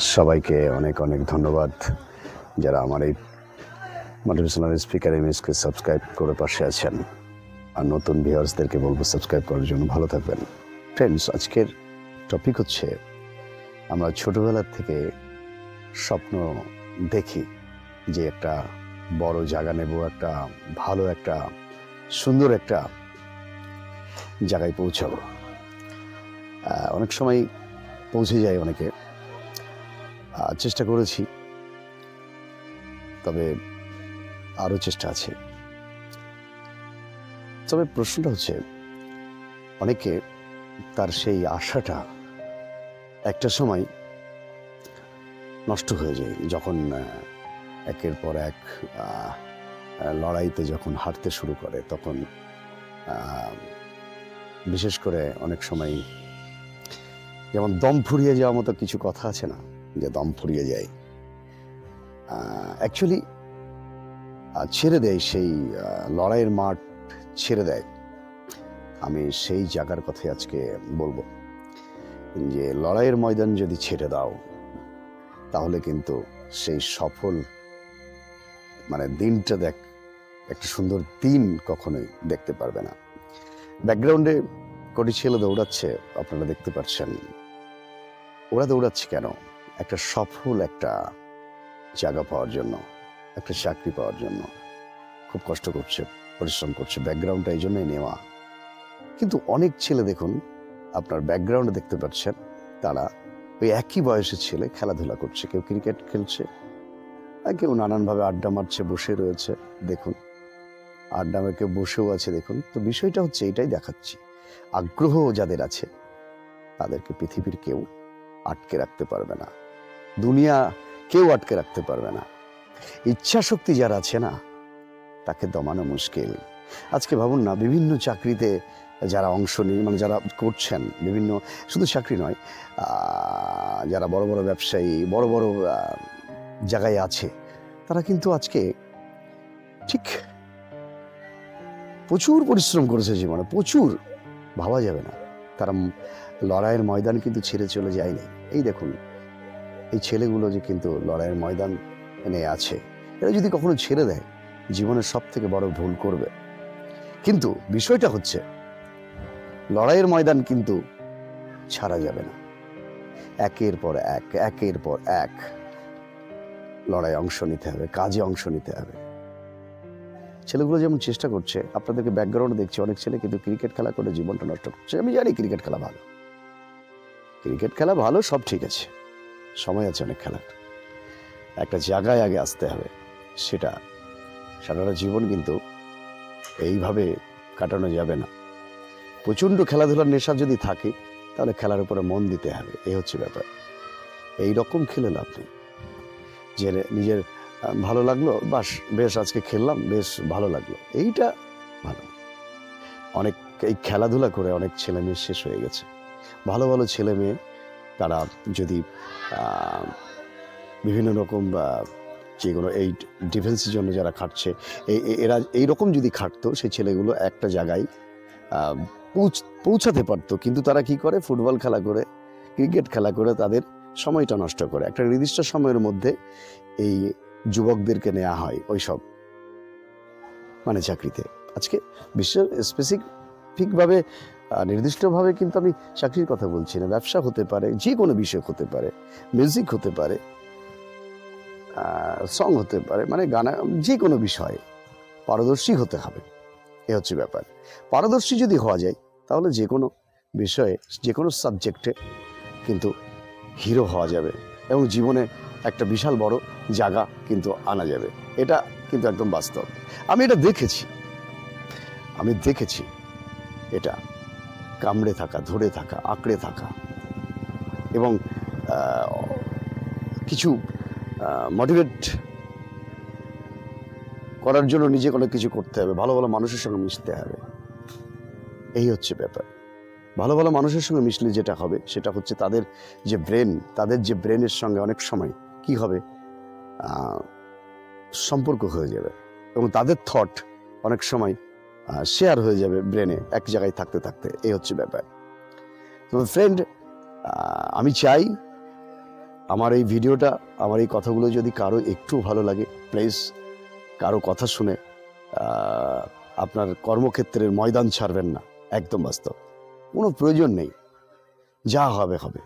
সবাইকে অনেক অনেক ধন্যবাদ যারা আমার এই মোটিভেশনাল স্পিকার ইমেজকে সাবস্ক্রাইব করে পাশে আছেন। আর নতুন ভিউয়ার্সদেরকে বলবো সাবস্ক্রাইব করার জন্য। ভালো থাকবেন ফ্রেন্ডস। আজকের টপিক হচ্ছে আমরা ছোটোবেলার থেকে স্বপ্ন দেখি যে একটা বড় জায়গা নেব, একটা ভালো একটা সুন্দর একটা জায়গায় পৌঁছাবো। অনেক সময় পৌঁছে যায় অনেকে, চেষ্টা করেছি, তবে আরও চেষ্টা আছে। তবে প্রশ্নটা হচ্ছে অনেকে তার সেই আশাটা একটা সময় নষ্ট হয়ে যায় যখন একের পর এক লড়াইতে যখন হারতে শুরু করে। তখন বিশেষ করে অনেক সময় যেমন দম ফুরিয়ে যাওয়ার মতো কিছু কথা আছে না, যে দম ফুরিয়ে যায়, অ্যাকচুয়ালি ছেড়ে দেয়, সেই লড়াইয়ের মাঠ ছেড়ে দেয়। আমি সেই জায়গার কথাই আজকে বলবো, যে লড়াইয়ের ময়দান যদি ছেড়ে দাও তাহলে কিন্তু সেই সফল দিনটা একটা সুন্দর দিন কখনোই দেখতে পারবে না। ব্যাকগ্রাউন্ডে কোটি ছেলে দৌড়াচ্ছে, আপনারা দেখতে পাচ্ছেন। ওরা দৌড়াচ্ছে কেন? একটা সফল একটা জায়গা পাওয়ার জন্য, একটা চাকরি পাওয়ার জন্য খুব কষ্ট করছে, পরিশ্রম করছে। ব্যাকগ্রাউন্ডটা এই জন্যই নেওয়া। কিন্তু অনেক ছেলে দেখুন, আপনার ব্যাকগ্রাউন্ডে দেখতে পাচ্ছেন, তারা ওই একই বয়সের ছেলে খেলাধুলা করছে। কেউ ক্রিকেট খেলছে, কেউ নানানভাবে আড্ডা মারছে, বসে রয়েছে। দেখুন, আড্ডা মেরে কেউ বসেও আছে। দেখুন, তো বিষয়টা হচ্ছে এটাই দেখাচ্ছি, আগ্রহ যাদের আছে তাদেরকে পৃথিবীর কেউ আটকে রাখতে পারবে না, দুনিয়া কেউ আটকে রাখতে পারবে না। ইচ্ছা শক্তি যারা আছে না, তাকে দমানো মুশকিল। আজকে ভাবুন না, বিভিন্ন চাকরিতে যারা অংশ নিয়ে যারা করছেন, বিভিন্ন শুধু চাকরি নয়, যারা বড় বড় ব্যবসায়ী, বড় বড় জায়গায় আছে, তারা কিন্তু আজকে ঠিক প্রচুর পরিশ্রম করেছে জীবনে, প্রচুর, ভাবা যাবে না। তারা লড়াইয়ের ময়দান কিন্তু ছেড়ে চলে যায়নি। এই দেখুন, এই ছেলেগুলো যে কিন্তু লড়াইয়ের ময়দান এনে আছে, এরা যদি কখনো ছেড়ে দেয় জীবনের সব থেকে বড় ভুল করবে। কিন্তু বিষয়টা হচ্ছে লড়াইয়ের ময়দান কিন্তু ছাড়া যাবে না। একের পর এক লড়াই অংশ নিতে হবে, কাজে অংশ নিতে হবে। ছেলেগুলো যেমন চেষ্টা করছে, আপনাদেরকে ব্যাকগ্রাউন্ডে দেখছি, অনেক ছেলে কিন্তু ক্রিকেট খেলা করে জীবনটা নষ্ট করছে। আমি জানি ক্রিকেট খেলা ভালো, ক্রিকেট খেলা ভালো, সব ঠিক আছে, সময় আছে অনেক খেলার। একটা জায়গায় আগে আসতে হবে, সেটা সারাটা জীবন কিন্তু এইভাবে কাটানো যাবে না। প্রচণ্ড খেলাধুলার নেশা যদি থাকে, তাহলে খেলার উপরে মন দিতে হবে। এই হচ্ছে ব্যাপার। এই রকম খেলে লাভ নেই যে নিজের ভালো লাগলো, বাস বেশ আজকে খেললাম, বেশ ভালো লাগলো, এইটা ভালো। অনেক এই খেলাধুলা করে অনেক ছেলে মেয়ে শেষ হয়ে গেছে। ভালো ভালো ছেলে মেয়ে, তারা যদি বিভিন্ন রকম যেগুলো এই ডিফেন্সের জন্য যারা খাটছে, এরা এইরকম যদি খাটতো, সেই ছেলেগুলো একটা জায়গায় পৌঁছাতে পারতো। কিন্তু তারা কি করে? ফুটবল খেলা করে, ক্রিকেট খেলা করে তাদের সময়টা নষ্ট করে। একটা নির্দিষ্ট সময়ের মধ্যে এই যুবকদেরকে নেওয়া হয় ওইসব চাকরিতে। আজকে বিশ্বের স্পেসিফিকভাবে নির্দিষ্টভাবে কিন্তু আমি চাকরির কথা বলছি না, ব্যবসা হতে পারে, যে কোনো বিষয় হতে পারে, মিউজিক হতে পারে, সং হতে পারে, গানা, যে কোনো বিষয়ে পারদর্শী হতে হবে। এ হচ্ছে ব্যাপার। পারদর্শী যদি হওয়া যায়, তাহলে যে কোনো বিষয়ে, যে কোনো সাবজেক্টে কিন্তু হিরো হওয়া যাবে এবং জীবনে একটা বিশাল বড় জায়গা কিন্তু আনা যাবে। এটা কিন্তু একদম বাস্তব। আমি এটা দেখেছি, এটা কামড়ে থাকা, ধরে থাকা, আঁকড়ে থাকা, এবং কিছু মোটিভেট করার জন্য নিজে কোনো কিছু করতে হবে, ভালো ভালো মানুষের সঙ্গে মিশতে হবে। এই হচ্ছে ব্যাপার। ভালো ভালো মানুষের সঙ্গে মিশলে যেটা হবে, সেটা হচ্ছে তাদের যে ব্রেনের সঙ্গে অনেক সময় কি হবে, সম্পর্ক হয়ে যাবে, এবং তাদের থট অনেক সময় শেয়ার হয়ে যাবে ব্রেনে, এক জায়গায় থাকতে থাকতে। এই হচ্ছে ব্যাপার। তো ফ্রেন্ড, আমি চাই আমার এই ভিডিওটা, আমার এই কথাগুলো যদি কারো একটু ভালো লাগে, প্লিজ কারো কথা শুনে আপনার কর্মক্ষেত্রের ময়দান ছাড়বেন না। একদম বাস্তব, কোনো প্রয়োজন নেই, যা হবে হবে।